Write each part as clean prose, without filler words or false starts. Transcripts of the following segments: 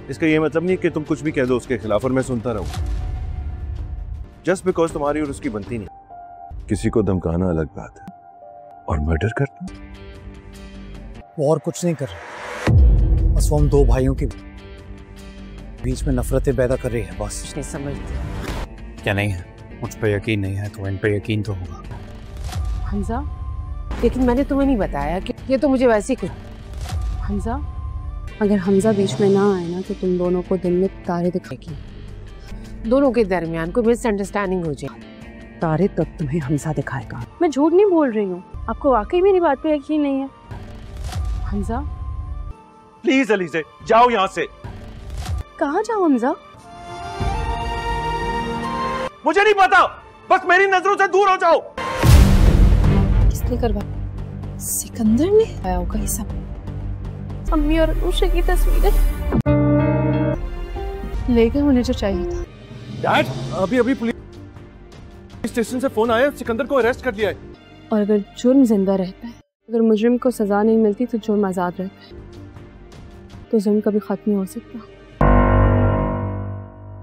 इसका ये मतलब नहीं कि तुम कुछ भी कह दो उसके खिलाफ और मैं सुनता रहूं। जस्ट बिकॉज तुम्हारी और उसकी बनती नहीं। किसी को धमकाना अलग बात है और मर्डर करना, वो और कुछ नहीं कर रहा, बस वो हम दो भाइयों के बीच में नफरतें पैदा कर रही है बस। कुछ नहीं समझते। क्या नहीं है? मुझ पे यकीन नहीं है तो इन पे यकीन तो होगा। हमजा, लेकिन मैंने तुम्हें नहीं बताया कि ये तो मुझे वैसे ही कुछ। हमजा, अगर हमजा बीच में ना आए ना तो तुम दोनों को दिन में तारे दिखाएगी, दोनों के दरमियान कोई मिसअंडरस्टैंडिंग हो जाए, तारे तब तुम्हें हमजा दिखाएगा। मैं झूठ नहीं बोल रही हूँ, आपको वाकई मेरी बात पे यकीन नहीं है? हमजा प्लीज अलीज़े जाओ यहाँ से। कहाँ जाओ हमजा? मुझे नहीं पता, बस मेरी नजरों से दूर हो जाओ। किसने करवाया? सिकंदर ने आया होगा ये सब। अम्मी और अनुषा की तस्वीरें ले गए मुझे जो चाहिए था। डैड, अभी पुलिस स्टेशन से फोन आया, सिकंदर को अरेस्ट कर लिया है। और अगर जुर्म जिंदा रहता है, अगर मुजरिम को सजा नहीं मिलती तो जुर्म आजाद रहता है, तो जुर्म कभी खत्म नहीं हो सकता।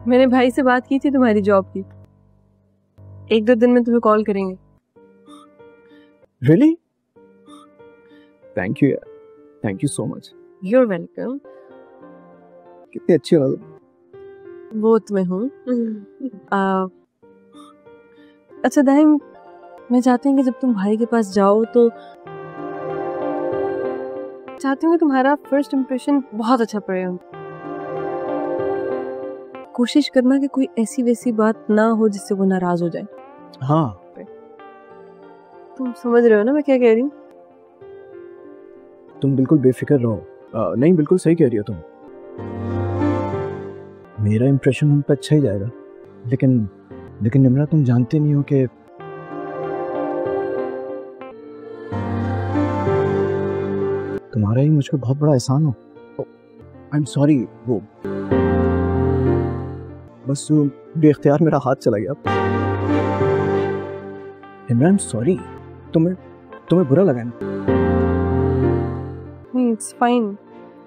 मैंने भाई से बात की थी तुम्हारी जॉब की, 1-2 दिन में तुम्हें कॉल करेंगे। Really? Thank you यार, thank you so much. You're welcome. कितनी अच्छी हो। वो तो मैं हूँ। अच्छा दाहिम, मैं चाहती हूँ कि जब तुम भाई के पास जाओ तो चाहती हूँ कि तुम्हारा फर्स्ट इम्प्रेशन बहुत अच्छा पड़े। कोशिश करना कि कोई ऐसी वैसी बात ना हो जिससे वो नाराज हो जाए। हाँ, तुम समझ रहे हो ना मैं क्या कह रही हूँ? तुम बिल्कुल बेफिक्र रहो। नहीं, बिल्कुल सही कह रही हो तुम। मेरा इंप्रेशन उन पर अच्छा ही जाएगा, लेकिन निम्रा, तुम जानते नहीं हो कि तुम्हारा ही मुझ पर बहुत बड़ा एहसान हो। आई एम सॉरी, वो बस बेख्तियार मेरा हाथ चला गया। Nimra, I am sorry. तुम्हें बुरा लगा ना? नहीं, इट्स फाइन,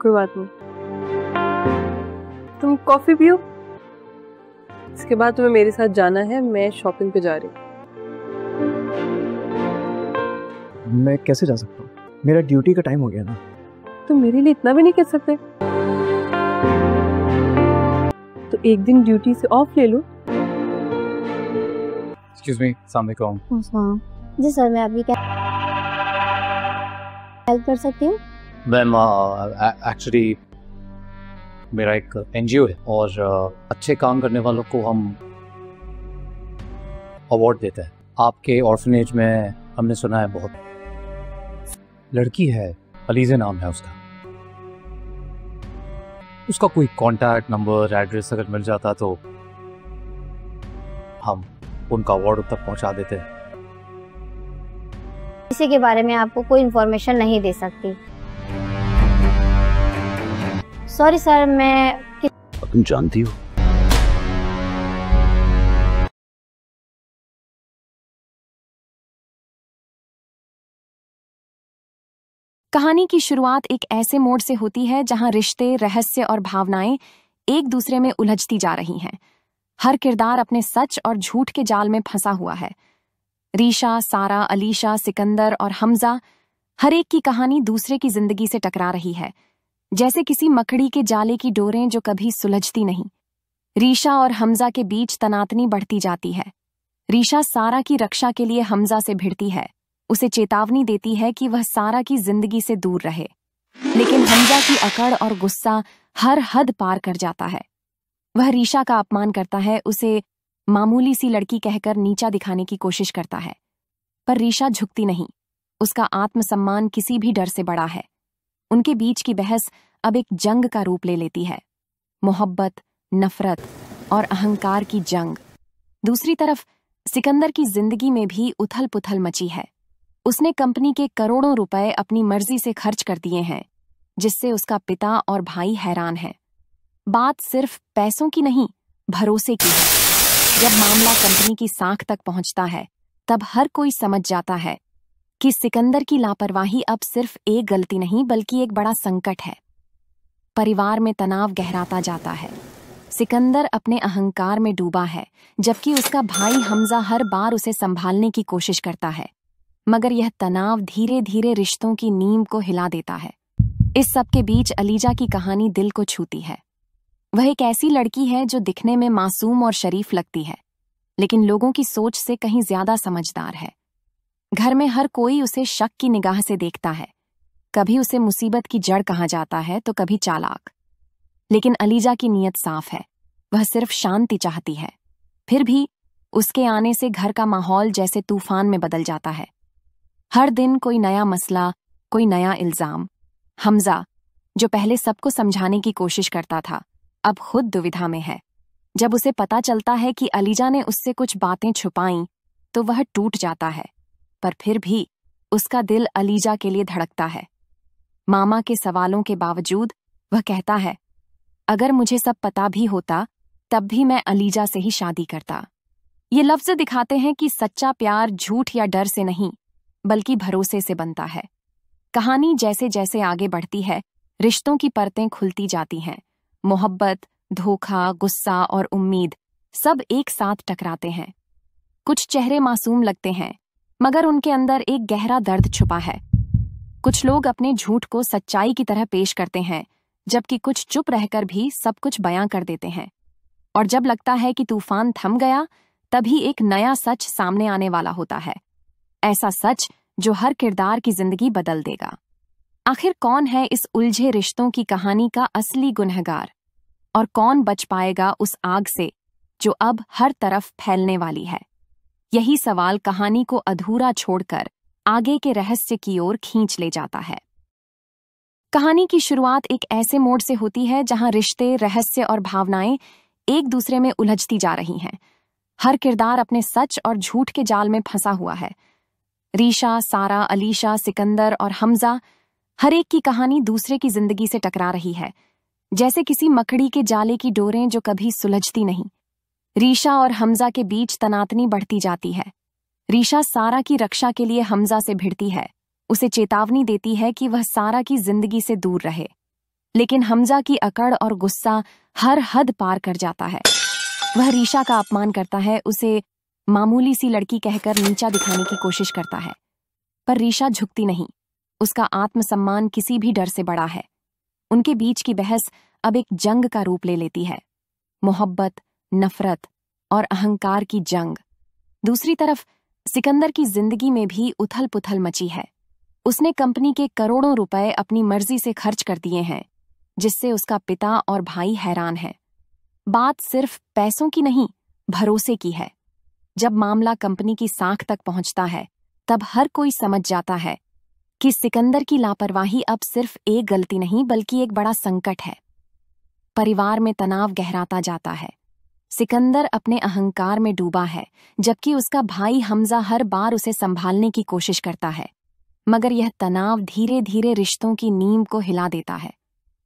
कोई बात नहीं। तुम कॉफी पियो, इसके बाद तुम्हें मेरे साथ जाना है, मैं शॉपिंग पे जा रही हूँ। मैं कैसे जा सकता हूँ? मेरा ड्यूटी का टाइम हो गया ना। तुम मेरे लिए इतना भी नहीं कर सकते? तो एक दिन ड्यूटी से ऑफ ले लो। एक्सक्यूज मी, अस्सलाम वालेकुम। जी सर, मैं अभी क्या हेल्प कर सकती हूँ? मैम, एक्चुअली मेरा एक एनजीओ है और अच्छे काम करने वालों को हम अवार्ड देते हैं। आपके ऑर्फनेज में हमने सुना है बहुत लड़की है, अलीज़े नाम है उसका कोई कांटेक्ट नंबर, एड्रेस अगर मिल जाता तो हम उनका अवार्ड तक पहुंचा देते हैं। किसी के बारे में आपको कोई इन्फॉर्मेशन नहीं दे सकती। सॉरी सर, मैं तुम जानती हो कहानी की शुरुआत एक ऐसे मोड़ से होती है जहां रिश्ते, रहस्य और भावनाएं एक दूसरे में उलझती जा रही हैं। हर किरदार अपने सच और झूठ के जाल में फंसा हुआ है। रीशा, सारा, अलीशा, सिकंदर और हमजा, हर एक की कहानी दूसरे की जिंदगी से टकरा रही है, जैसे किसी मकड़ी के जाले की डोरें जो कभी सुलझती नहीं। रीशा और हमजा के बीच तनातनी बढ़ती जाती है। रीशा सारा की रक्षा के लिए हमजा से भिड़ती है, उसे चेतावनी देती है कि वह सारा की जिंदगी से दूर रहे, लेकिन हमजा की अकड़ और गुस्सा हर हद पार कर जाता है। वह रीशा का अपमान करता है, उसे मामूली सी लड़की कहकर नीचा दिखाने की कोशिश करता है, पर रीशा झुकती नहीं। उसका आत्मसम्मान किसी भी डर से बड़ा है। उनके बीच की बहस अब एक जंग का रूप ले लेती है, मोहब्बत, नफरत और अहंकार की जंग। दूसरी तरफ सिकंदर की जिंदगी में भी उथल पुथल मची है। उसने कंपनी के करोड़ों रुपए अपनी मर्जी से खर्च कर दिए हैं, जिससे उसका पिता और भाई हैरान हैं। बात सिर्फ पैसों की नहीं, भरोसे की है। जब मामला कंपनी की साख तक पहुंचता है, तब हर कोई समझ जाता है कि सिकंदर की लापरवाही अब सिर्फ एक गलती नहीं बल्कि एक बड़ा संकट है। परिवार में तनाव गहराता जाता है। सिकंदर अपने अहंकार में डूबा है, जबकि उसका भाई हमजा हर बार उसे संभालने की कोशिश करता है, मगर यह तनाव धीरे धीरे रिश्तों की नींव को हिला देता है। इस सब के बीच अलीजा की कहानी दिल को छूती है। वह एक ऐसी लड़की है जो दिखने में मासूम और शरीफ लगती है, लेकिन लोगों की सोच से कहीं ज्यादा समझदार है। घर में हर कोई उसे शक की निगाह से देखता है। कभी उसे मुसीबत की जड़ कहा जाता है तो कभी चालाक। लेकिन अलीजा की नीयत साफ है, वह सिर्फ शांति चाहती है। फिर भी उसके आने से घर का माहौल जैसे तूफान में बदल जाता है। हर दिन कोई नया मसला, कोई नया इल्जाम। हमजा, जो पहले सबको समझाने की कोशिश करता था, अब खुद दुविधा में है। जब उसे पता चलता है कि अलीजा ने उससे कुछ बातें छुपाईं, तो वह टूट जाता है, पर फिर भी उसका दिल अलीजा के लिए धड़कता है। मामा के सवालों के बावजूद वह कहता है, अगर मुझे सब पता भी होता तब भी मैं अलीजा से ही शादी करता। ये लफ्ज दिखाते हैं कि सच्चा प्यार झूठ या डर से नहीं, बल्कि भरोसे से बनता है। कहानी जैसे जैसे आगे बढ़ती है, रिश्तों की परतें खुलती जाती हैं। मोहब्बत, धोखा, गुस्सा और उम्मीद सब एक साथ टकराते हैं। कुछ चेहरे मासूम लगते हैं, मगर उनके अंदर एक गहरा दर्द छुपा है। कुछ लोग अपने झूठ को सच्चाई की तरह पेश करते हैं, जबकि कुछ चुप रहकर भी सब कुछ बयां कर देते हैं। और जब लगता है कि तूफान थम गया, तभी एक नया सच सामने आने वाला होता है। ऐसा सच जो हर किरदार की जिंदगी बदल देगा। आखिर कौन है इस उलझे रिश्तों की कहानी का असली गुनहगार, और कौन बच पाएगा उस आग से जो अब हर तरफ फैलने वाली है? यही सवाल कहानी को अधूरा छोड़कर आगे के रहस्य की ओर खींच ले जाता है। कहानी की शुरुआत एक ऐसे मोड़ से होती है जहां रिश्ते, रहस्य और भावनाएं एक दूसरे में उलझती जा रही हैं। हर किरदार अपने सच और झूठ के जाल में फंसा हुआ है। रीशा, सारा, अलीशा, सिकंदर और हमजा, हर एक की कहानी दूसरे की जिंदगी से टकरा रही है, जैसे किसी मकड़ी के जाले की डोरें जो कभी सुलझती नहीं। रीशा और हमजा के बीच तनातनी बढ़ती जाती है। रीशा सारा की रक्षा के लिए हमजा से भिड़ती है, उसे चेतावनी देती है कि वह सारा की जिंदगी से दूर रहे। लेकिन हमजा की अकड़ और गुस्सा हर हद पार कर जाता है। वह रीशा का अपमान करता है, उसे मामूली सी लड़की कहकर नीचा दिखाने की कोशिश करता है। पर रीशा झुकती नहीं, उसका आत्मसम्मान किसी भी डर से बड़ा है। उनके बीच की बहस अब एक जंग का रूप ले लेती है। मोहब्बत, नफरत और अहंकार की जंग। दूसरी तरफ सिकंदर की जिंदगी में भी उथल पुथल मची है। उसने कंपनी के करोड़ों रुपए अपनी मर्जी से खर्च कर दिए हैं, जिससे उसका पिता और भाई हैरान हैं। बात सिर्फ पैसों की नहीं, भरोसे की है। जब मामला कंपनी की साख तक पहुंचता है, तब हर कोई समझ जाता है कि सिकंदर की लापरवाही अब सिर्फ एक गलती नहीं, बल्कि एक बड़ा संकट है। परिवार में तनाव गहराता जाता है। सिकंदर अपने अहंकार में डूबा है, जबकि उसका भाई हमजा हर बार उसे संभालने की कोशिश करता है, मगर यह तनाव धीरे धीरे रिश्तों की नींव को हिला देता है।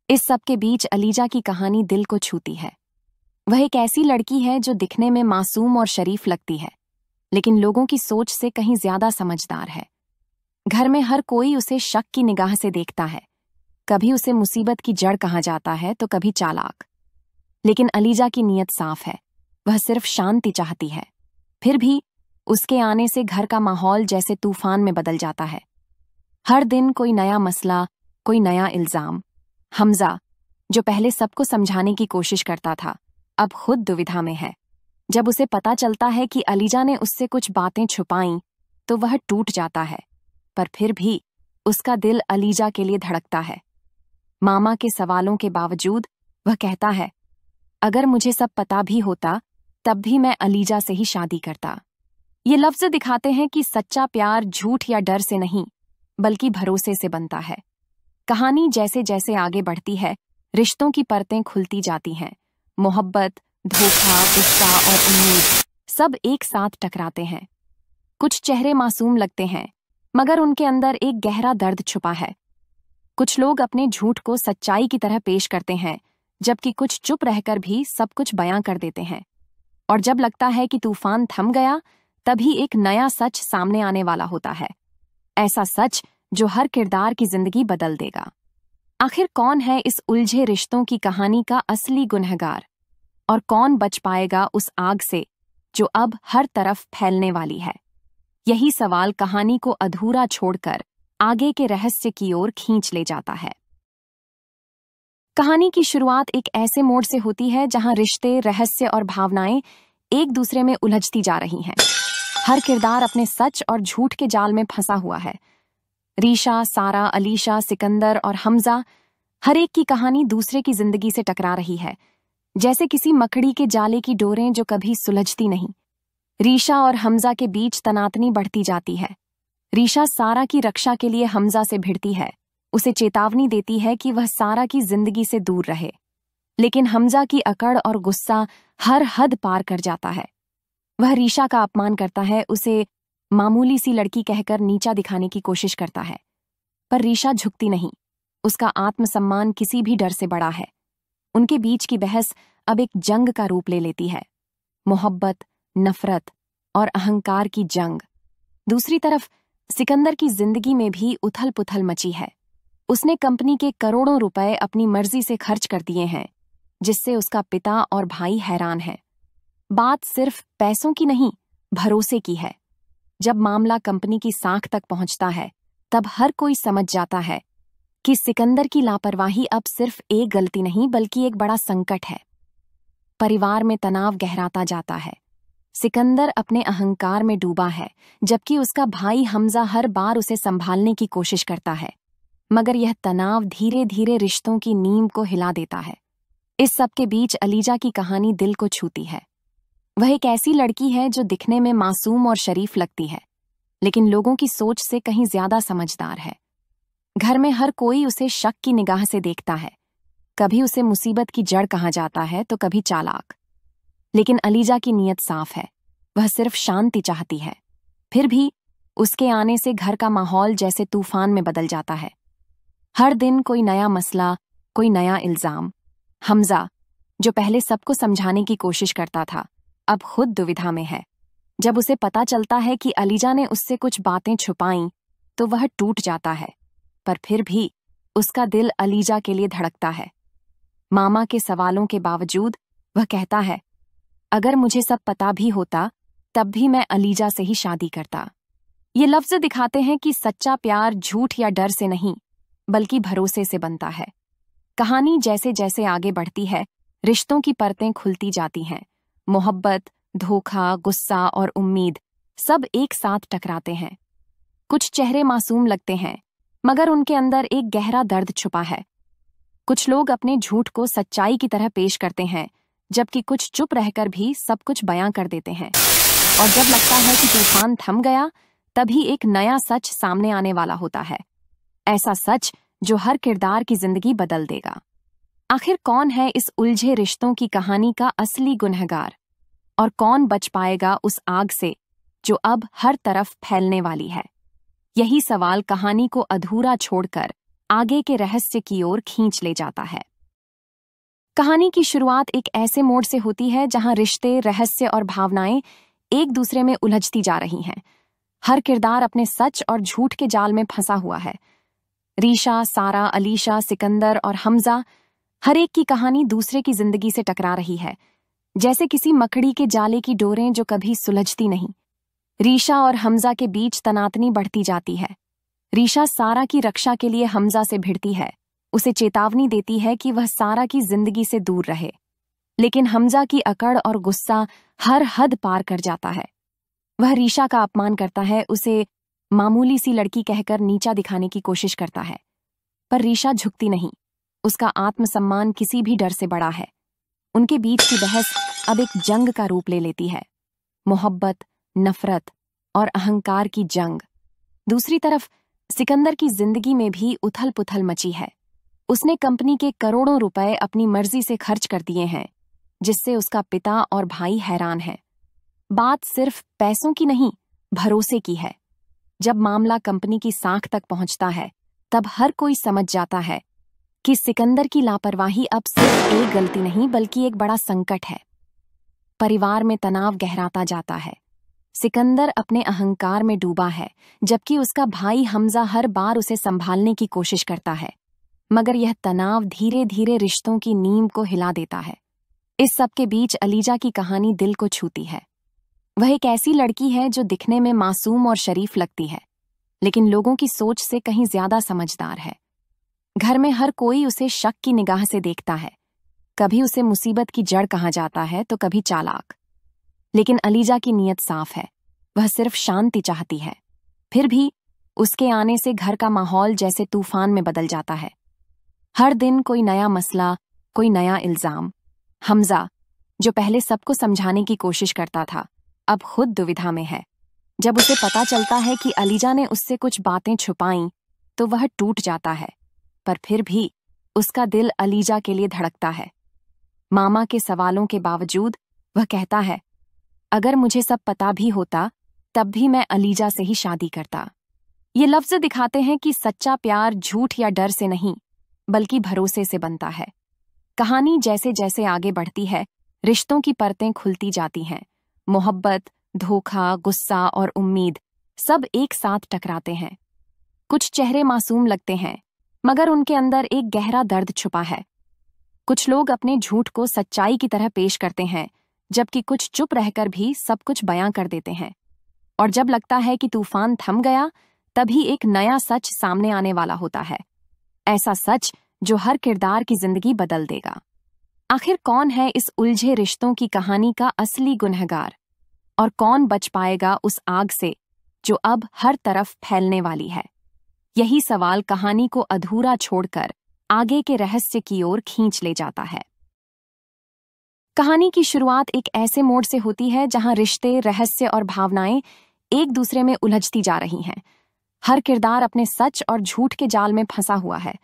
इस सब के बीच अलीजा की कहानी दिल को छूती है। वह एक ऐसी लड़की है जो दिखने में मासूम और शरीफ लगती है, लेकिन लोगों की सोच से कहीं ज्यादा समझदार है। घर में हर कोई उसे शक की निगाह से देखता है। कभी उसे मुसीबत की जड़ कहा जाता है तो कभी चालाक। लेकिन अलीजा की नीयत साफ है, वह सिर्फ शांति चाहती है। फिर भी उसके आने से घर का माहौल जैसे तूफान में बदल जाता है। हर दिन कोई नया मसला, कोई नया इल्जाम। हमजा, जो पहले सबको समझाने की कोशिश करता था, अब खुद दुविधा में है। जब उसे पता चलता है कि अलीजा ने उससे कुछ बातें छुपाईं, तो वह टूट जाता है, पर फिर भी उसका दिल अलीजा के लिए धड़कता है। मामा के सवालों के बावजूद वह कहता है, अगर मुझे सब पता भी होता तब भी मैं अलीजा से ही शादी करता। ये लफ्ज दिखाते हैं कि सच्चा प्यार झूठ या डर से नहीं, बल्कि भरोसे से बनता है। कहानी जैसे जैसे आगे बढ़ती है, रिश्तों की परतें खुलती जाती हैं। मोहब्बत, धोखा, गुस्सा और उम्मीद सब एक साथ टकराते हैं। कुछ चेहरे मासूम लगते हैं, मगर उनके अंदर एक गहरा दर्द छुपा है। कुछ लोग अपने झूठ को सच्चाई की तरह पेश करते हैं, जबकि कुछ चुप रहकर भी सब कुछ बयां कर देते हैं। और जब लगता है कि तूफान थम गया, तभी एक नया सच सामने आने वाला होता है। ऐसा सच जो हर किरदार की जिंदगी बदल देगा। आखिर कौन है इस उलझे रिश्तों की कहानी का असली गुनहगार, और कौन बच पाएगा उस आग से जो अब हर तरफ फैलने वाली है? यही सवाल कहानी को अधूरा छोड़कर आगे के रहस्य की ओर खींच ले जाता है। कहानी की शुरुआत एक ऐसे मोड़ से होती है जहां रिश्ते, रहस्य और भावनाएं एक दूसरे में उलझती जा रही हैं। हर किरदार अपने सच और झूठ के जाल में फंसा हुआ है। रीशा, सारा, अलीशा, सिकंदर और हमजा, हर एक की कहानी दूसरे की जिंदगी से टकरा रही है, जैसे किसी मकड़ी के जाले की डोरें जो कभी सुलझती नहीं। रीशा और हमजा के बीच तनातनी बढ़ती जाती है। रीशा सारा की रक्षा के लिए हमजा से भिड़ती है, उसे चेतावनी देती है कि वह सारा की जिंदगी से दूर रहे। लेकिन हमजा की अकड़ और गुस्सा हर हद पार कर जाता है। वह रीशा का अपमान करता है, उसे मामूली सी लड़की कहकर नीचा दिखाने की कोशिश करता है। पर रीशा झुकती नहीं, उसका आत्मसम्मान किसी भी डर से बड़ा है। उनके बीच की बहस अब एक जंग का रूप ले लेती है, मोहब्बत, नफरत और अहंकार की जंग। दूसरी तरफ सिकंदर की जिंदगी में भी उथल पुथल मची है। उसने कंपनी के करोड़ों रुपए अपनी मर्जी से खर्च कर दिए हैं, जिससे उसका पिता और भाई हैरान हैं। बात सिर्फ पैसों की नहीं, भरोसे की है। जब मामला कंपनी की साख तक पहुंचता है, तब हर कोई समझ जाता है कि सिकंदर की लापरवाही अब सिर्फ एक गलती नहीं बल्कि एक बड़ा संकट है। परिवार में तनाव गहराता जाता है। सिकंदर अपने अहंकार में डूबा है, जबकि उसका भाई हमजा हर बार उसे संभालने की कोशिश करता है। मगर यह तनाव धीरे धीरे रिश्तों की नींव को हिला देता है। इस सब के बीच अलीजा की कहानी दिल को छूती है। वह एक ऐसी लड़की है जो दिखने में मासूम और शरीफ लगती है, लेकिन लोगों की सोच से कहीं ज्यादा समझदार है। घर में हर कोई उसे शक की निगाह से देखता है। कभी उसे मुसीबत की जड़ कहा जाता है तो कभी चालाक। लेकिन अलीजा की नीयत साफ है, वह सिर्फ शांति चाहती है। फिर भी उसके आने से घर का माहौल जैसे तूफान में बदल जाता है। हर दिन कोई नया मसला, कोई नया इल्जाम। हमजा, जो पहले सबको समझाने की कोशिश करता था, अब खुद दुविधा में है। जब उसे पता चलता है कि अलीजा ने उससे कुछ बातें छुपाईं, तो वह टूट जाता है। पर फिर भी उसका दिल अलीजा के लिए धड़कता है। मामा के सवालों के बावजूद वह कहता है, अगर मुझे सब पता भी होता तब भी मैं अलीजा से ही शादी करता। ये लफ्ज दिखाते हैं कि सच्चा प्यार झूठ या डर से नहीं, बल्कि भरोसे से बनता है। कहानी जैसे जैसे आगे बढ़ती है, रिश्तों की परतें खुलती जाती हैं। मोहब्बत, धोखा, गुस्सा और उम्मीद सब एक साथ टकराते हैं। कुछ चेहरे मासूम लगते हैं, मगर उनके अंदर एक गहरा दर्द छुपा है। कुछ लोग अपने झूठ को सच्चाई की तरह पेश करते हैं, जबकि कुछ चुप रहकर भी सब कुछ बयां कर देते हैं। और जब लगता है कि तूफान थम गया, तभी एक नया सच सामने आने वाला होता है। ऐसा सच जो हर किरदार की जिंदगी बदल देगा। आखिर कौन है इस उलझे रिश्तों की कहानी का असली गुनहगार, और कौन बच पाएगा उस आग से जो अब हर तरफ फैलने वाली है? यही सवाल कहानी को अधूरा छोड़कर आगे के रहस्य की ओर खींच ले जाता है। कहानी की शुरुआत एक ऐसे मोड़ से होती है जहां रिश्ते, रहस्य और भावनाएं एक दूसरे में उलझती जा रही हैं। हर किरदार अपने सच और झूठ के जाल में फंसा हुआ है। रीशा, सारा, अलीशा, सिकंदर और हमजा, हर एक की कहानी दूसरे की जिंदगी से टकरा रही है, जैसे किसी मकड़ी के जाले की डोरें जो कभी सुलझती नहीं। रीशा और हमजा के बीच तनातनी बढ़ती जाती है। रीशा सारा की रक्षा के लिए हमजा से भिड़ती है, उसे चेतावनी देती है कि वह सारा की जिंदगी से दूर रहे। लेकिन हमजा की अकड़ और गुस्सा हर हद पार कर जाता है। वह रीशा का अपमान करता है, उसे मामूली सी लड़की कहकर नीचा दिखाने की कोशिश करता है। पर रीशा झुकती नहीं, उसका आत्मसम्मान किसी भी डर से बड़ा है। उनके बीच की बहस अब एक जंग का रूप ले लेती है, मोहब्बत, नफरत और अहंकार की जंग। दूसरी तरफ सिकंदर की जिंदगी में भी उथल पुथल मची है। उसने कंपनी के करोड़ों रुपए अपनी मर्जी से खर्च कर दिए हैं, जिससे उसका पिता और भाई हैरान हैं। बात सिर्फ पैसों की नहीं, भरोसे की है। जब मामला कंपनी की साख तक पहुंचता है, तब हर कोई समझ जाता है कि सिकंदर की लापरवाही अब सिर्फ एक गलती नहीं बल्कि एक बड़ा संकट है। परिवार में तनाव गहराता जाता है। सिकंदर अपने अहंकार में डूबा है, जबकि उसका भाई हमजा हर बार उसे संभालने की कोशिश करता है। मगर यह तनाव धीरे धीरे रिश्तों की नींव को हिला देता है। इस सब के बीच अलीजा की कहानी दिल को छूती है। वह एक ऐसी लड़की है जो दिखने में मासूम और शरीफ लगती है, लेकिन लोगों की सोच से कहीं ज्यादा समझदार है। घर में हर कोई उसे शक की निगाह से देखता है। कभी उसे मुसीबत की जड़ कहा जाता है तो कभी चालाक। लेकिन अलीजा की नीयत साफ है, वह सिर्फ शांति चाहती है। फिर भी उसके आने से घर का माहौल जैसे तूफान में बदल जाता है। हर दिन कोई नया मसला, कोई नया इल्जाम। हमजा, जो पहले सबको समझाने की कोशिश करता था, अब खुद दुविधा में है। जब उसे पता चलता है कि अलीजा ने उससे कुछ बातें छुपाईं, तो वह टूट जाता है। पर फिर भी उसका दिल अलीजा के लिए धड़कता है। मामा के सवालों के बावजूद वह कहता है, अगर मुझे सब पता भी होता तब भी मैं अलीजा से ही शादी करता। ये लफ्ज दिखाते हैं कि सच्चा प्यार झूठ या डर से नहीं, बल्कि भरोसे से बनता है। कहानी जैसे जैसे आगे बढ़ती है, रिश्तों की परतें खुलती जाती हैं। मोहब्बत, धोखा, गुस्सा और उम्मीद सब एक साथ टकराते हैं। कुछ चेहरे मासूम लगते हैं, मगर उनके अंदर एक गहरा दर्द छुपा है। कुछ लोग अपने झूठ को सच्चाई की तरह पेश करते हैं, जबकि कुछ चुप रहकर भी सब कुछ बयां कर देते हैं। और जब लगता है कि तूफान थम गया, तभी एक नया सच सामने आने वाला होता है। ऐसा सच जो हर किरदार की जिंदगी बदल देगा। आखिर कौन है इस उलझे रिश्तों की कहानी का असली गुनहगार? और कौन बच पाएगा उस आग से जो अब हर तरफ फैलने वाली है? यही सवाल कहानी को अधूरा छोड़कर आगे के रहस्य की ओर खींच ले जाता है। कहानी की शुरुआत एक ऐसे मोड़ से होती है जहां रिश्ते, रहस्य और भावनाएं एक दूसरे में उलझती जा रही हैं। हर किरदार अपने सच और झूठ के जाल में फंसा हुआ है।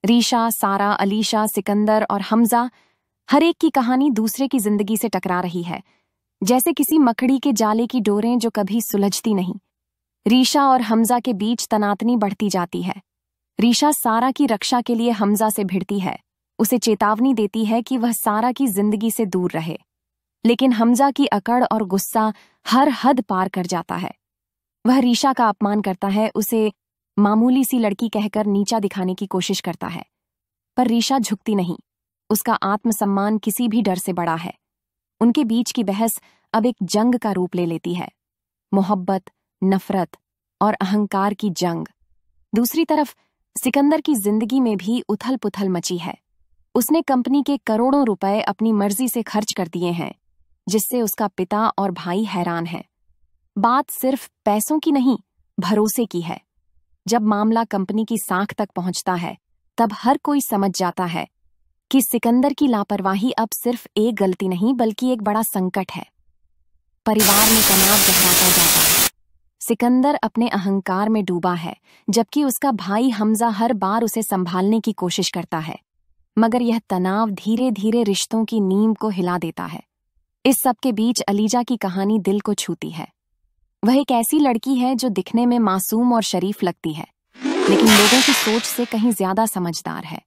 रीशा, सारा, अलीशा, सिकंदर और हमजा, हर एक की कहानी दूसरे की जिंदगी से टकरा रही है, जैसे किसी मकड़ी के जाले की डोरें जो कभी सुलझती नहीं। रीशा और हमजा के बीच तनातनी बढ़ती जाती है। रीशा सारा की रक्षा के लिए हमजा से भिड़ती है, उसे चेतावनी देती है कि वह सारा की जिंदगी से दूर रहे। लेकिन हमजा की अकड़ और गुस्सा हर हद पार कर जाता है। वह रीशा का अपमान करता है, उसे मामूली सी लड़की कहकर नीचा दिखाने की कोशिश करता है। पर रीशा झुकती नहीं, उसका आत्मसम्मान किसी भी डर से बड़ा है। उनके बीच की बहस अब एक जंग का रूप ले लेती है। मोहब्बत, नफरत और अहंकार की जंग। दूसरी तरफ सिकंदर की जिंदगी में भी उथल पुथल मची है। उसने कंपनी के करोड़ों रुपए अपनी मर्जी से खर्च कर दिए हैं, जिससे उसका पिता और भाई हैरान हैं। बात सिर्फ पैसों की नहीं, भरोसे की है। जब मामला कंपनी की साख तक पहुंचता है, तब हर कोई समझ जाता है कि सिकंदर की लापरवाही अब सिर्फ एक गलती नहीं, बल्कि एक बड़ा संकट है। परिवार में तनाव गहराता जाता है। सिकंदर अपने अहंकार में डूबा है, जबकि उसका भाई हमजा हर बार उसे संभालने की कोशिश करता है। मगर यह तनाव धीरे धीरे रिश्तों की नींव को हिला देता है। इस सब के बीच अलीजा की कहानी दिल को छूती है। वह एक ऐसी लड़की है जो दिखने में मासूम और शरीफ लगती है, लेकिन लोगों की सोच से कहीं ज्यादा समझदार है।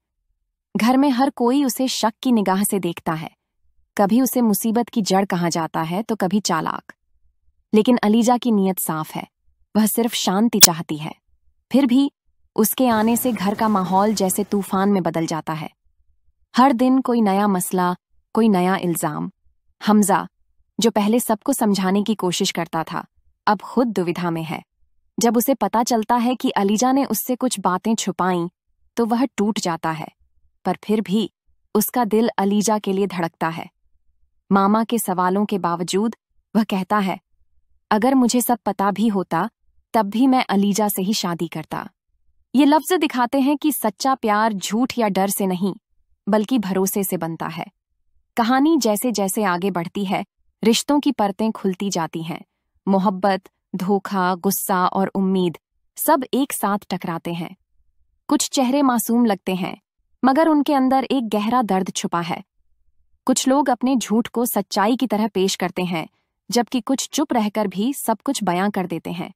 घर में हर कोई उसे शक की निगाह से देखता है। कभी उसे मुसीबत की जड़ कहा जाता है तो कभी चालाक। लेकिन अलीजा की नीयत साफ है, वह सिर्फ शांति चाहती है। फिर भी उसके आने से घर का माहौल जैसे तूफान में बदल जाता है। हर दिन कोई नया मसला, कोई नया इल्जाम। हमजा, जो पहले सबको समझाने की कोशिश करता था, अब खुद दुविधा में है। जब उसे पता चलता है कि अलीजा ने उससे कुछ बातें छुपाईं, तो वह टूट जाता है। पर फिर भी उसका दिल अलीजा के लिए धड़कता है। मामा के सवालों के बावजूद वह कहता है, अगर मुझे सब पता भी होता तब भी मैं अलीजा से ही शादी करता। ये लफ्ज दिखाते हैं कि सच्चा प्यार झूठ या डर से नहीं, बल्कि भरोसे से बनता है। कहानी जैसे जैसे आगे बढ़ती है, रिश्तों की परतें खुलती जाती हैं। मोहब्बत, धोखा, गुस्सा और उम्मीद सब एक साथ टकराते हैं। कुछ चेहरे मासूम लगते हैं, मगर उनके अंदर एक गहरा दर्द छुपा है। कुछ लोग अपने झूठ को सच्चाई की तरह पेश करते हैं, जबकि कुछ चुप रहकर भी सब कुछ बयां कर देते हैं।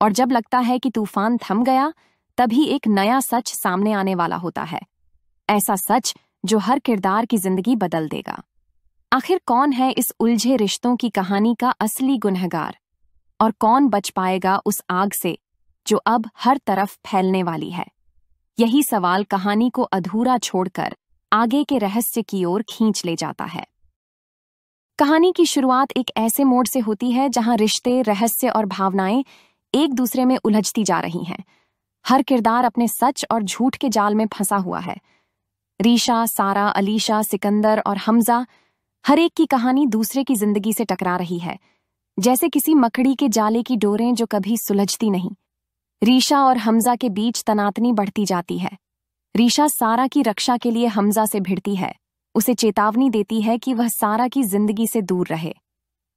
और जब लगता है कि तूफान थम गया, तभी एक नया सच सामने आने वाला होता है। ऐसा सच जो हर किरदार की जिंदगी बदल देगा। आखिर कौन है इस उलझे रिश्तों की कहानी का असली गुनहगार? और कौन बच पाएगा उस आग से जो अब हर तरफ फैलने वाली है? यही सवाल कहानी को अधूरा छोड़कर आगे के रहस्य की ओर खींच ले जाता है। कहानी की शुरुआत एक ऐसे मोड़ से होती है जहां रिश्ते, रहस्य और भावनाएं एक दूसरे में उलझती जा रही हैं। हर किरदार अपने सच और झूठ के जाल में फंसा हुआ है। रीशा, सारा, अलीशा, सिकंदर और हमजा, हर एक की कहानी दूसरे की जिंदगी से टकरा रही है, जैसे किसी मकड़ी के जाले की डोरें जो कभी सुलझती नहीं। रीशा और हमजा के बीच तनातनी बढ़ती जाती है। रीशा सारा की रक्षा के लिए हमजा से भिड़ती है, उसे चेतावनी देती है कि वह सारा की जिंदगी से दूर रहे।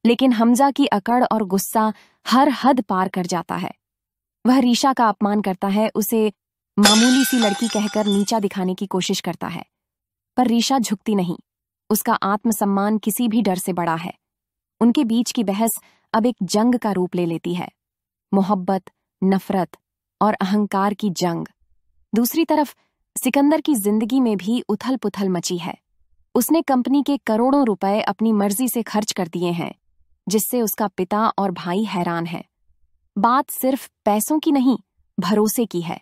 लेकिन हमजा की अकड़ और गुस्सा हर हद पार कर जाता है। वह रीशा का अपमान करता है, उसे मामूली सी लड़की कहकर नीचा दिखाने की कोशिश करता है। पर रीशा झुकती नहीं, उसका आत्मसम्मान किसी भी डर से बड़ा है। उनके बीच की बहस अब एक जंग का रूप ले लेती है, मोहब्बत, नफरत और अहंकार की जंग। दूसरी तरफ सिकंदर की जिंदगी में भी उथल पुथल मची है। उसने कंपनी के करोड़ों रुपए अपनी मर्जी से खर्च कर दिए हैं, जिससे उसका पिता और भाई हैरान हैं। बात सिर्फ पैसों की नहीं, भरोसे की है।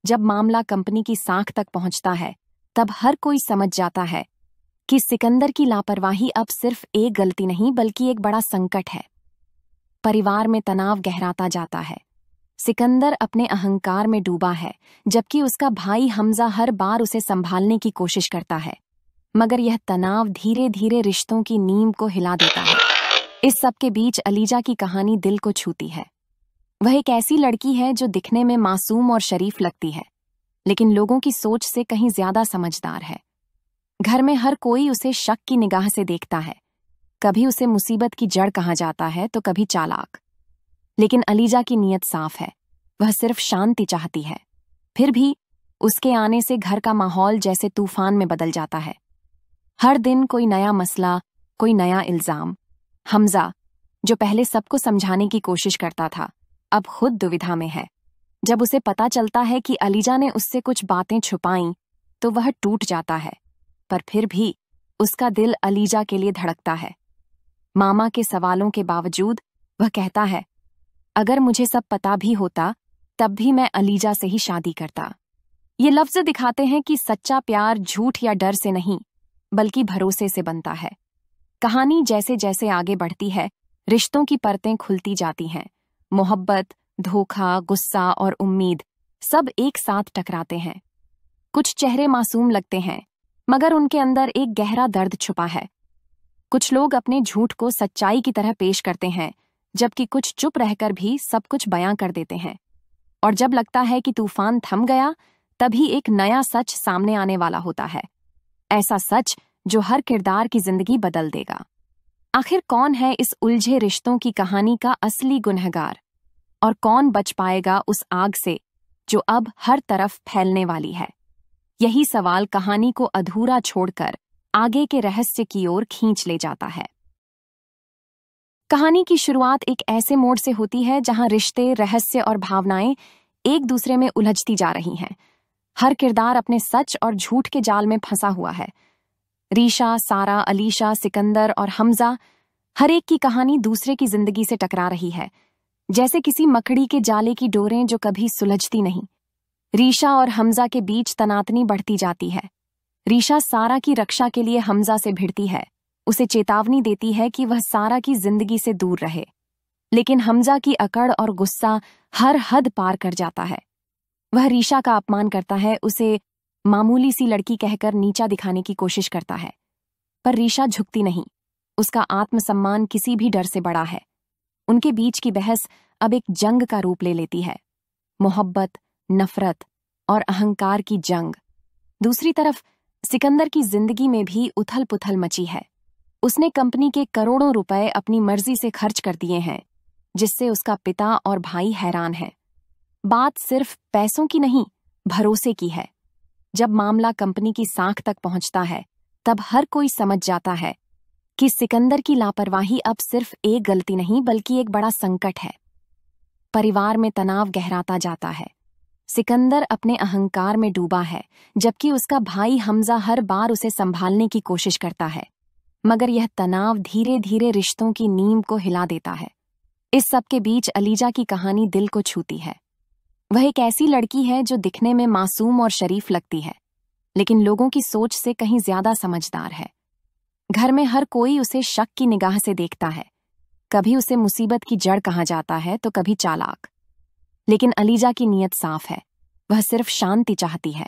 जब मामला कंपनी की साख तक पहुंचता है, तब हर कोई समझ जाता है कि सिकंदर की लापरवाही अब सिर्फ एक गलती नहीं बल्कि एक बड़ा संकट है। परिवार में तनाव गहराता जाता है। सिकंदर अपने अहंकार में डूबा है, जबकि उसका भाई हमजा हर बार उसे संभालने की कोशिश करता है। मगर यह तनाव धीरे धीरे रिश्तों की नींव को हिला देता है। इस सब के बीच अलीजा की कहानी दिल को छूती है। वह एक ऐसी लड़की है जो दिखने में मासूम और शरीफ लगती है, लेकिन लोगों की सोच से कहीं ज्यादा समझदार है। घर में हर कोई उसे शक की निगाह से देखता है। कभी उसे मुसीबत की जड़ कहा जाता है तो कभी चालाक। लेकिन अलीजा की नीयत साफ है, वह सिर्फ शांति चाहती है। फिर भी उसके आने से घर का माहौल जैसे तूफान में बदल जाता है। हर दिन कोई नया मसला, कोई नया इल्जाम। हमजा, जो पहले सबको समझाने की कोशिश करता था, अब खुद दुविधा में है। जब उसे पता चलता है कि अलीजा ने उससे कुछ बातें छुपाईं, तो वह टूट जाता है। पर फिर भी उसका दिल अलीजा के लिए धड़कता है। मामा के सवालों के बावजूद वह कहता है, अगर मुझे सब पता भी होता तब भी मैं अलीजा से ही शादी करता। ये लफ्ज दिखाते हैं कि सच्चा प्यार झूठ या डर से नहीं, बल्कि भरोसे से बनता है। कहानी जैसे जैसे आगे बढ़ती है, रिश्तों की परतें खुलती जाती हैं। मोहब्बत, धोखा, गुस्सा और उम्मीद सब एक साथ टकराते हैं। कुछ चेहरे मासूम लगते हैं, मगर उनके अंदर एक गहरा दर्द छुपा है। कुछ लोग अपने झूठ को सच्चाई की तरह पेश करते हैं, जबकि कुछ चुप रहकर भी सब कुछ बयां कर देते हैं। और जब लगता है कि तूफान थम गया, तभी एक नया सच सामने आने वाला होता है। ऐसा सच जो हर किरदार की जिंदगी बदल देगा। आखिर कौन है इस उलझे रिश्तों की कहानी का असली गुनहगार, और कौन बच पाएगा उस आग से जो अब हर तरफ फैलने वाली है? यही सवाल कहानी को अधूरा छोड़कर आगे के रहस्य की ओर खींच ले जाता है। कहानी की शुरुआत एक ऐसे मोड़ से होती है जहां रिश्ते, रहस्य और भावनाएं एक दूसरे में उलझती जा रही हैं। हर किरदार अपने सच और झूठ के जाल में फंसा हुआ है। रीशा, सारा, अलीशा, सिकंदर और हमजा, हर एक की कहानी दूसरे की जिंदगी से टकरा रही है, जैसे किसी मकड़ी के जाले की डोरें जो कभी सुलझती नहीं। रीशा और हमजा के बीच तनातनी बढ़ती जाती है। रीशा सारा की रक्षा के लिए हमजा से भिड़ती है, उसे चेतावनी देती है कि वह सारा की जिंदगी से दूर रहे। लेकिन हमजा की अकड़ और गुस्सा हर हद पार कर जाता है। वह रीशा का अपमान करता है, उसे मामूली सी लड़की कहकर नीचा दिखाने की कोशिश करता है। पर रीशा झुकती नहीं, उसका आत्मसम्मान किसी भी डर से बड़ा है। उनके बीच की बहस अब एक जंग का रूप ले लेती है, मोहब्बत, नफरत और अहंकार की जंग। दूसरी तरफ सिकंदर की जिंदगी में भी उथल पुथल मची है। उसने कंपनी के करोड़ों रुपए अपनी मर्जी से खर्च कर दिए हैं, जिससे उसका पिता और भाई हैरान हैं। बात सिर्फ पैसों की नहीं, भरोसे की है। जब मामला कंपनी की साख तक पहुंचता है, तब हर कोई समझ जाता है कि सिकंदर की लापरवाही अब सिर्फ एक गलती नहीं बल्कि एक बड़ा संकट है। परिवार में तनाव गहराता जाता है। सिकंदर अपने अहंकार में डूबा है, जबकि उसका भाई हमजा हर बार उसे संभालने की कोशिश करता है। मगर यह तनाव धीरे धीरे रिश्तों की नींव को हिला देता है। इस सब के बीच अलीजा की कहानी दिल को छूती है। वह एक ऐसी लड़की है जो दिखने में मासूम और शरीफ लगती है, लेकिन लोगों की सोच से कहीं ज्यादा समझदार है। घर में हर कोई उसे शक की निगाह से देखता है। कभी उसे मुसीबत की जड़ कहा जाता है तो कभी चालाक। लेकिन अलीजा की नीयत साफ है, वह सिर्फ शांति चाहती है।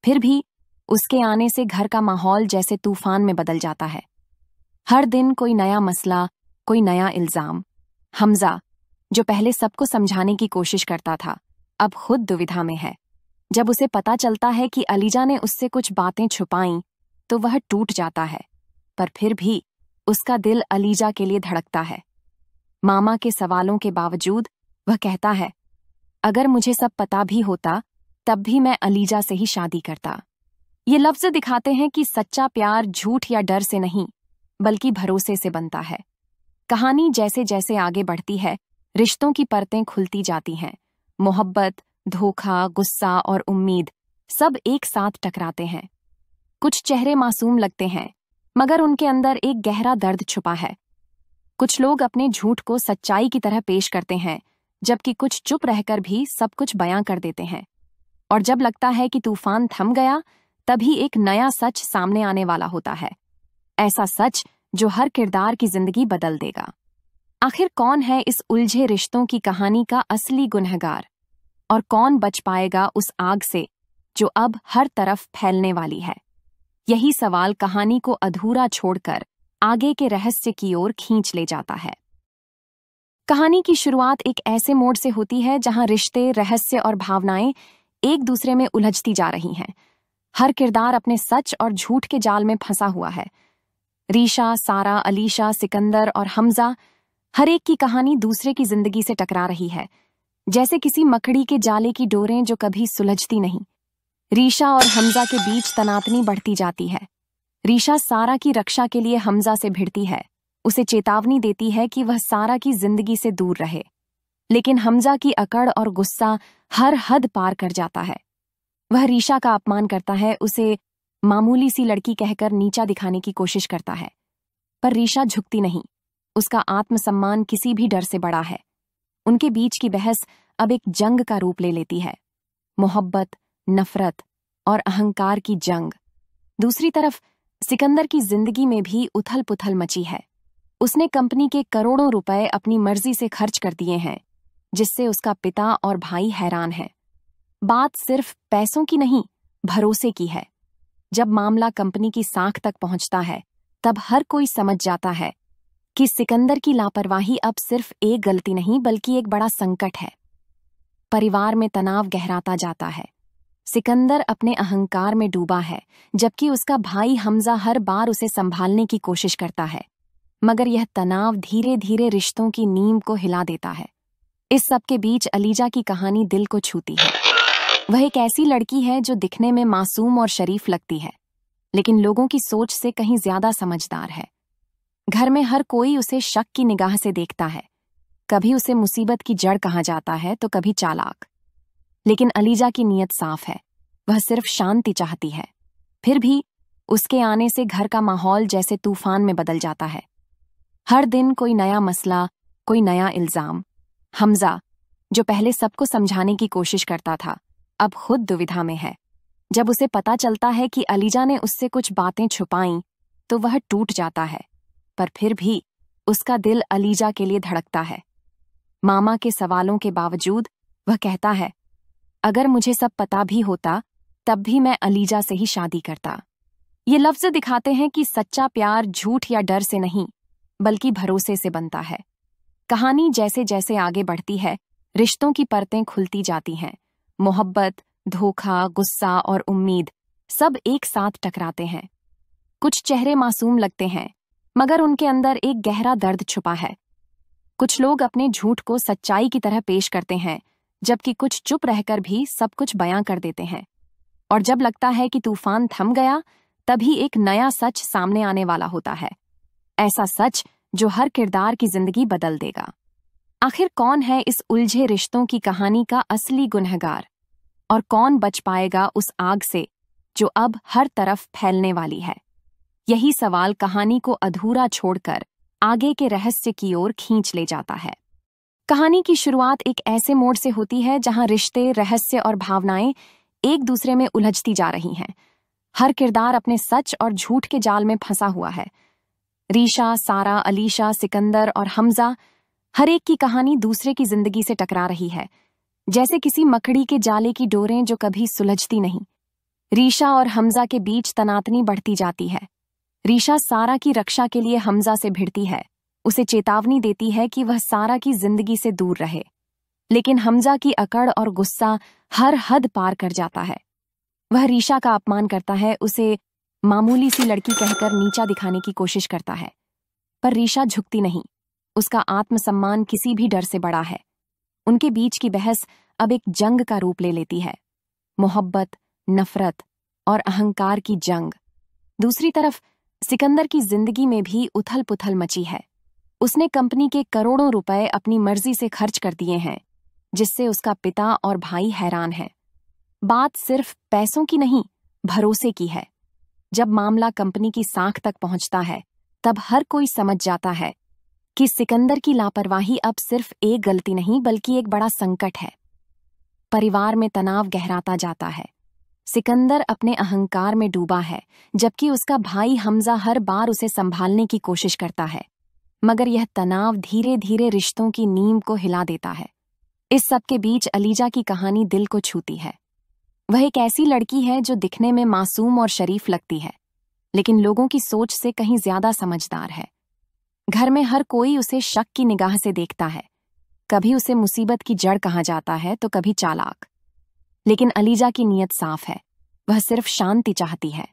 फिर भी उसके आने से घर का माहौल जैसे तूफान में बदल जाता है। हर दिन कोई नया मसला, कोई नया इल्जाम। हमजा, जो पहले सबको समझाने की कोशिश करता था, अब खुद दुविधा में है। जब उसे पता चलता है कि अलीजा ने उससे कुछ बातें छुपाईं, तो वह टूट जाता है, पर फिर भी उसका दिल अलीजा के लिए धड़कता है। मामा के सवालों के बावजूद वह कहता है, अगर मुझे सब पता भी होता तब भी मैं अलीजा से ही शादी करता। ये लफ्ज दिखाते हैं कि सच्चा प्यार झूठ या डर से नहीं, बल्कि भरोसे से बनता है। कहानी जैसे जैसे आगे बढ़ती है, रिश्तों की परतें खुलती जाती हैं। मोहब्बत, धोखा, गुस्सा और उम्मीद सब एक साथ टकराते हैं। कुछ चेहरे मासूम लगते हैं, मगर उनके अंदर एक गहरा दर्द छुपा है। कुछ लोग अपने झूठ को सच्चाई की तरह पेश करते हैं, जबकि कुछ चुप रहकर भी सब कुछ बयां कर देते हैं। और जब लगता है कि तूफान थम गया, तभी एक नया सच सामने आने वाला होता है। ऐसा सच जो हर किरदार की जिंदगी बदल देगा। आखिर कौन है इस उलझे रिश्तों की कहानी का असली गुनहगार, और कौन बच पाएगा उस आग से जो अब हर तरफ फैलने वाली है? यही सवाल कहानी को अधूरा छोड़कर आगे के रहस्य की ओर खींच ले जाता है। कहानी की शुरुआत एक ऐसे मोड़ से होती है जहां रिश्ते, रहस्य और भावनाएं एक दूसरे में उलझती जा रही हैं। हर किरदार अपने सच और झूठ के जाल में फंसा हुआ है। रीशा, सारा, अलीशा, सिकंदर और हमजा, हर एक की कहानी दूसरे की जिंदगी से टकरा रही है, जैसे किसी मकड़ी के जाले की डोरें जो कभी सुलझती नहीं। रीशा और हमजा के बीच तनातनी बढ़ती जाती है। रीशा सारा की रक्षा के लिए हमजा से भिड़ती है, उसे चेतावनी देती है कि वह सारा की जिंदगी से दूर रहे। लेकिन हमजा की अकड़ और गुस्सा हर हद पार कर जाता है। वह रीशा का अपमान करता है, उसे मामूली सी लड़की कहकर नीचा दिखाने की कोशिश करता है। पर रीशा झुकती नहीं, उसका आत्मसम्मान किसी भी डर से बड़ा है। उनके बीच की बहस अब एक जंग का रूप ले लेती है। मोहब्बत, नफरत और अहंकार की जंग। दूसरी तरफ सिकंदर की जिंदगी में भी उथल पुथल मची है। उसने कंपनी के करोड़ों रुपए अपनी मर्जी से खर्च कर दिए हैं, जिससे उसका पिता और भाई हैरान हैं। बात सिर्फ पैसों की नहीं, भरोसे की है। जब मामला कंपनी की साख तक पहुंचता है, तब हर कोई समझ जाता है कि सिकंदर की लापरवाही अब सिर्फ एक गलती नहीं, बल्कि एक बड़ा संकट है। परिवार में तनाव गहराता जाता है। सिकंदर अपने अहंकार में डूबा है, जबकि उसका भाई हमजा हर बार उसे संभालने की कोशिश करता है। मगर यह तनाव धीरे धीरे रिश्तों की नींव को हिला देता है। इस सब के बीच अलीजा की कहानी दिल को छूती है। वह एक ऐसी लड़की है जो दिखने में मासूम और शरीफ लगती है, लेकिन लोगों की सोच से कहीं ज्यादा समझदार है। घर में हर कोई उसे शक की निगाह से देखता है। कभी उसे मुसीबत की जड़ कहा जाता है तो कभी चालाक। लेकिन अलीजा की नीयत साफ है, वह सिर्फ शांति चाहती है। फिर भी उसके आने से घर का माहौल जैसे तूफान में बदल जाता है। हर दिन कोई नया मसला, कोई नया इल्जाम। हमजा, जो पहले सबको समझाने की कोशिश करता था, अब खुद दुविधा में है। जब उसे पता चलता है कि अलीजा ने उससे कुछ बातें छुपाईं, तो वह टूट जाता है, पर फिर भी उसका दिल अलीजा के लिए धड़कता है। मामा के सवालों के बावजूद वह कहता है, अगर मुझे सब पता भी होता तब भी मैं अलीजा से ही शादी करता। ये लफ्ज दिखाते हैं कि सच्चा प्यार झूठ या डर से नहीं, बल्कि भरोसे से बनता है। कहानी जैसे जैसे आगे बढ़ती है, रिश्तों की परतें खुलती जाती हैं। मोहब्बत, धोखा, गुस्सा और उम्मीद सब एक साथ टकराते हैं। कुछ चेहरे मासूम लगते हैं, मगर उनके अंदर एक गहरा दर्द छुपा है। कुछ लोग अपने झूठ को सच्चाई की तरह पेश करते हैं, जबकि कुछ चुप रहकर भी सब कुछ बयां कर देते हैं। और जब लगता है कि तूफान थम गया, तभी एक नया सच सामने आने वाला होता है। ऐसा सच जो हर किरदार की जिंदगी बदल देगा। आखिर कौन है इस उलझे रिश्तों की कहानी का असली गुनहगार, और कौन बच पाएगा उस आग से जो अब हर तरफ फैलने वाली है? यही सवाल कहानी को अधूरा छोड़कर आगे के रहस्य की ओर खींच ले जाता है। कहानी की शुरुआत एक ऐसे मोड़ से होती है जहां रिश्ते, रहस्य और भावनाएं एक दूसरे में उलझती जा रही हैं। हर किरदार अपने सच और झूठ के जाल में फंसा हुआ है। रीशा, सारा, अलीशा, सिकंदर और हमजा, हर एक की कहानी दूसरे की जिंदगी से टकरा रही है, जैसे किसी मकड़ी के जाले की डोरें जो कभी सुलझती नहीं। रीशा और हमजा के बीच तनातनी बढ़ती जाती है। रीशा सारा की रक्षा के लिए हमजा से भिड़ती है, उसे चेतावनी देती है कि वह सारा की जिंदगी से दूर रहे। लेकिन हमजा की अकड़ और गुस्सा हर हद पार कर जाता है। वह रीशा का अपमान करता है, उसे मामूली सी लड़की कहकर नीचा दिखाने की कोशिश करता है। पर रीशा झुकती नहीं, उसका आत्मसम्मान किसी भी डर से बड़ा है। उनके बीच की बहस अब एक जंग का रूप ले लेती है, मोहब्बत, नफरत और अहंकार की जंग। दूसरी तरफ सिकंदर की जिंदगी में भी उथल पुथल मची है। उसने कंपनी के करोड़ों रुपए अपनी मर्जी से खर्च कर दिए हैं, जिससे उसका पिता और भाई हैरान हैं। बात सिर्फ पैसों की नहीं, भरोसे की है। जब मामला कंपनी की साख तक पहुंचता है, तब हर कोई समझ जाता है कि सिकंदर की लापरवाही अब सिर्फ एक गलती नहीं बल्कि एक बड़ा संकट है। परिवार में तनाव गहराता जाता है। सिकंदर अपने अहंकार में डूबा है, जबकि उसका भाई हमजा हर बार उसे संभालने की कोशिश करता है। मगर यह तनाव धीरे धीरे रिश्तों की नींव को हिला देता है। इस सब के बीच अलीजा की कहानी दिल को छूती है। वह एक ऐसी लड़की है जो दिखने में मासूम और शरीफ लगती है, लेकिन लोगों की सोच से कहीं ज्यादा समझदार है। घर में हर कोई उसे शक की निगाह से देखता है। कभी उसे मुसीबत की जड़ कहा जाता है तो कभी चालाक। लेकिन अलीजा की नीयत साफ है, वह सिर्फ शांति चाहती है।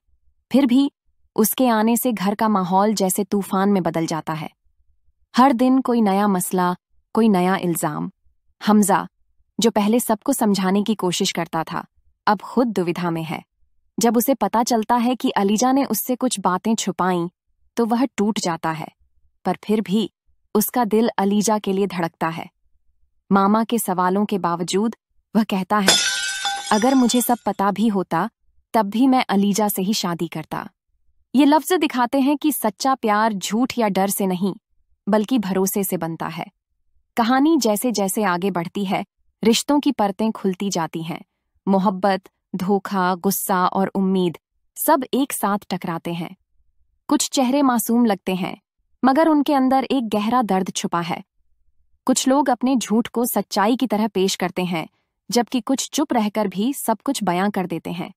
फिर भी उसके आने से घर का माहौल जैसे तूफान में बदल जाता है। हर दिन कोई नया मसला, कोई नया इल्जाम। हमजा, जो पहले सबको समझाने की कोशिश करता था, अब खुद दुविधा में है। जब उसे पता चलता है कि अलीजा ने उससे कुछ बातें छुपाईं, तो वह टूट जाता है। पर फिर भी उसका दिल अलीजा के लिए धड़कता है। मामा के सवालों के बावजूद वह कहता है, अगर मुझे सब पता भी होता तब भी मैं अलीजा से ही शादी करता। ये लफ्ज दिखाते हैं कि सच्चा प्यार झूठ या डर से नहीं, बल्कि भरोसे से बनता है। कहानी जैसे जैसे आगे बढ़ती है, रिश्तों की परतें खुलती जाती हैं। मोहब्बत, धोखा, गुस्सा और उम्मीद सब एक साथ टकराते हैं। कुछ चेहरे मासूम लगते हैं, मगर उनके अंदर एक गहरा दर्द छुपा है। कुछ लोग अपने झूठ को सच्चाई की तरह पेश करते हैं, जबकि कुछ चुप रहकर भी सब कुछ बयां कर देते हैं।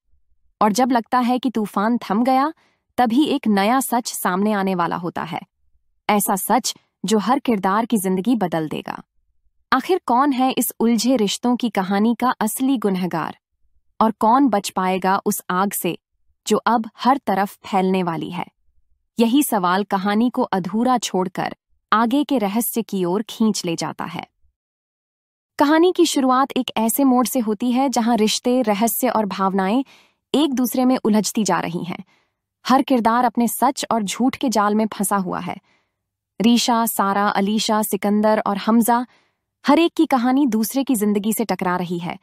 और जब लगता है कि तूफान थम गया, तभी एक नया सच सामने आने वाला होता है। ऐसा सच जो हर किरदार की जिंदगी बदल देगा। आखिर कौन है इस उलझे रिश्तों की कहानी का असली गुनहगार, और कौन बच पाएगा उस आग से जो अब हर तरफ फैलने वाली है? यही सवाल कहानी को अधूरा छोड़कर आगे के रहस्य की ओर खींच ले जाता है। कहानी की शुरुआत एक ऐसे मोड़ से होती है जहां रिश्ते, रहस्य और भावनाएं एक दूसरे में उलझती जा रही हैं। हर किरदार अपने सच और झूठ के जाल में फंसा हुआ है। रीशा, सारा, अलीशा, सिकंदर और हमजा, हर एक की कहानी दूसरे की जिंदगी से टकरा रही है,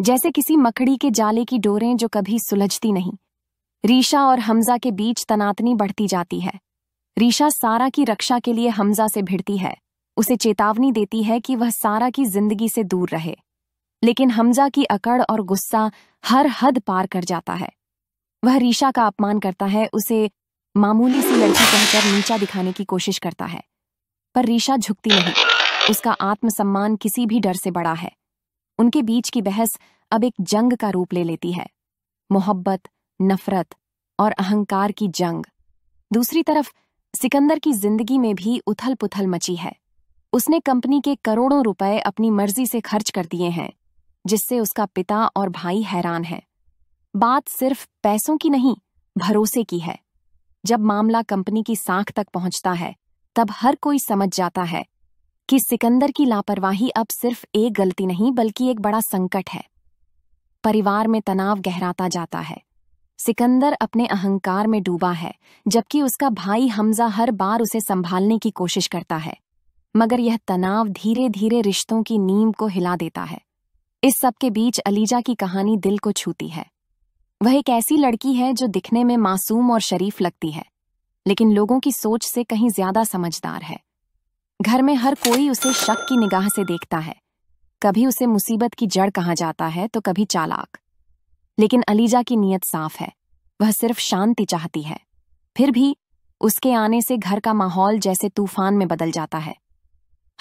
जैसे किसी मकड़ी के जाले की डोरें जो कभी सुलझती नहीं। रीशा और हमजा के बीच तनातनी बढ़ती जाती है। रीशा सारा की रक्षा के लिए हमजा से भिड़ती है, उसे चेतावनी देती है कि वह सारा की जिंदगी से दूर रहे। लेकिन हमजा की अकड़ और गुस्सा हर हद पार कर जाता है। वह रीशा का अपमान करता है, उसे मामूली सी लड़की कहकर नीचा दिखाने की कोशिश करता है। पर रीशा झुकती नहीं, उसका आत्मसम्मान किसी भी डर से बड़ा है। उनके बीच की बहस अब एक जंग का रूप ले लेती है, मोहब्बत, नफरत और अहंकार की जंग। दूसरी तरफ सिकंदर की जिंदगी में भी उथल पुथल मची है। उसने कंपनी के करोड़ों रुपए अपनी मर्जी से खर्च कर दिए हैं, जिससे उसका पिता और भाई हैरान हैं। बात सिर्फ पैसों की नहीं, भरोसे की है। जब मामला कंपनी की साख तक पहुंचता है, तब हर कोई समझ जाता है कि सिकंदर की लापरवाही अब सिर्फ एक गलती नहीं बल्कि एक बड़ा संकट है। परिवार में तनाव गहराता जाता है। सिकंदर अपने अहंकार में डूबा है, जबकि उसका भाई हमजा हर बार उसे संभालने की कोशिश करता है। मगर यह तनाव धीरे धीरे रिश्तों की नींव को हिला देता है। इस सब के बीच अलीजा की कहानी दिल को छूती है। वह एक ऐसी लड़की है जो दिखने में मासूम और शरीफ लगती है, लेकिन लोगों की सोच से कहीं ज्यादा समझदार है। घर में हर कोई उसे शक की निगाह से देखता है। कभी उसे मुसीबत की जड़ कहा जाता है तो कभी चालाक। लेकिन अलीजा की नीयत साफ है, वह सिर्फ शांति चाहती है। फिर भी उसके आने से घर का माहौल जैसे तूफान में बदल जाता है।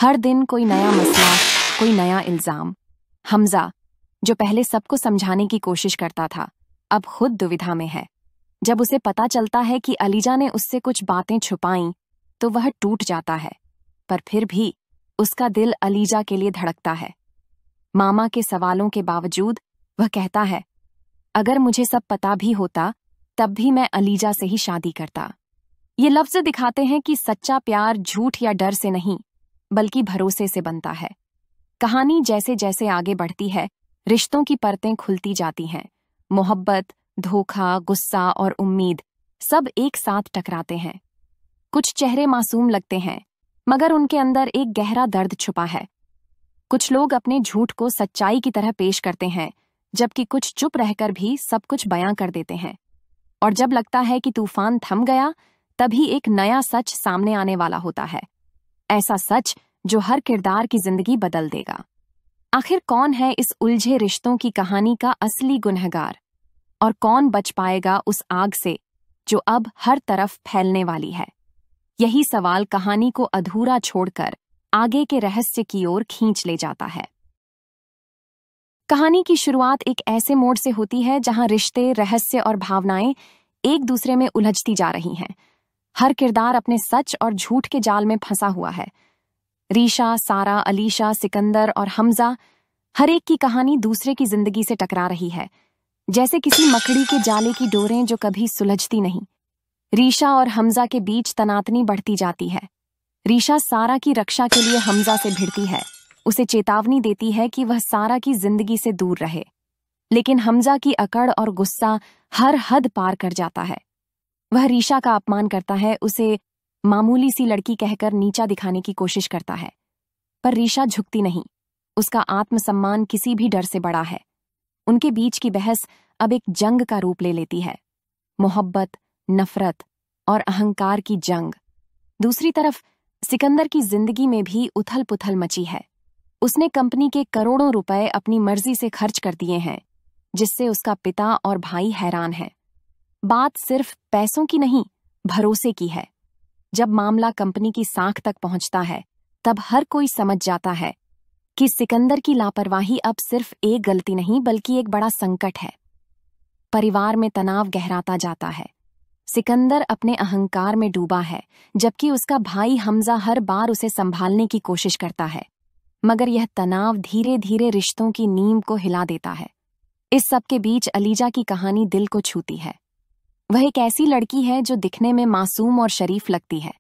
हर दिन कोई नया मसला, कोई नया इल्जाम। हमजा, जो पहले सबको समझाने की कोशिश करता था, अब खुद दुविधा में है। जब उसे पता चलता है कि अलीजा ने उससे कुछ बातें छुपाईं, तो वह टूट जाता है। पर फिर भी उसका दिल अलीजा के लिए धड़कता है। मामा के सवालों के बावजूद वह कहता है, अगर मुझे सब पता भी होता तब भी मैं अलीजा से ही शादी करता। ये लफ्ज दिखाते हैं कि सच्चा प्यार झूठ या डर से नहीं, बल्कि भरोसे से बनता है। कहानी जैसे जैसे आगे बढ़ती है, रिश्तों की परतें खुलती जाती हैं। मोहब्बत, धोखा, गुस्सा और उम्मीद सब एक साथ टकराते हैं। कुछ चेहरे मासूम लगते हैं, मगर उनके अंदर एक गहरा दर्द छुपा है। कुछ लोग अपने झूठ को सच्चाई की तरह पेश करते हैं, जबकि कुछ चुप रहकर भी सब कुछ बयां कर देते हैं। और जब लगता है कि तूफान थम गया, तभी एक नया सच सामने आने वाला होता है। ऐसा सच जो हर किरदार की जिंदगी बदल देगा। आखिर कौन है इस उलझे रिश्तों की कहानी का असली गुनहगार? और कौन बच पाएगा उस आग से जो अब हर तरफ फैलने वाली है? यही सवाल कहानी को अधूरा छोड़कर आगे के रहस्य की ओर खींच ले जाता है। कहानी की शुरुआत एक ऐसे मोड़ से होती है जहां रिश्ते, रहस्य और भावनाएं एक दूसरे में उलझती जा रही हैं। हर किरदार अपने सच और झूठ के जाल में फंसा हुआ है। रीशा, सारा, अलीशा, सिकंदर और हमजा, हर एक की कहानी दूसरे की जिंदगी से टकरा रही है, जैसे किसी मकड़ी के जाले की डोरें जो कभी सुलझती नहीं। रीशा और हमजा के बीच तनातनी बढ़ती जाती है। रीशा सारा की रक्षा के लिए हमजा से भिड़ती है, उसे चेतावनी देती है कि वह सारा की जिंदगी से दूर रहे। लेकिन हमजा की अकड़ और गुस्सा हर हद पार कर जाता है। वह रीशा का अपमान करता है, उसे मामूली सी लड़की कहकर नीचा दिखाने की कोशिश करता है। पर रीशा झुकती नहीं, उसका आत्मसम्मान किसी भी डर से बड़ा है। उनके बीच की बहस अब एक जंग का रूप ले लेती है। मोहब्बत, नफरत और अहंकार की जंग। दूसरी तरफ सिकंदर की जिंदगी में भी उथल पुथल मची है। उसने कंपनी के करोड़ों रुपए अपनी मर्जी से खर्च कर दिए हैं, जिससे उसका पिता और भाई हैरान हैं। बात सिर्फ पैसों की नहीं, भरोसे की है। जब मामला कंपनी की साख तक पहुंचता है, तब हर कोई समझ जाता है कि सिकंदर की लापरवाही अब सिर्फ एक गलती नहीं, बल्कि एक बड़ा संकट है। परिवार में तनाव गहराता जाता है। सिकंदर अपने अहंकार में डूबा है, जबकि उसका भाई हमजा हर बार उसे संभालने की कोशिश करता है। मगर यह तनाव धीरे धीरे रिश्तों की नींव को हिला देता है। इस सब के बीच अलीजा की कहानी दिल को छूती है। वह एक ऐसी लड़की है जो दिखने में मासूम और शरीफ लगती है,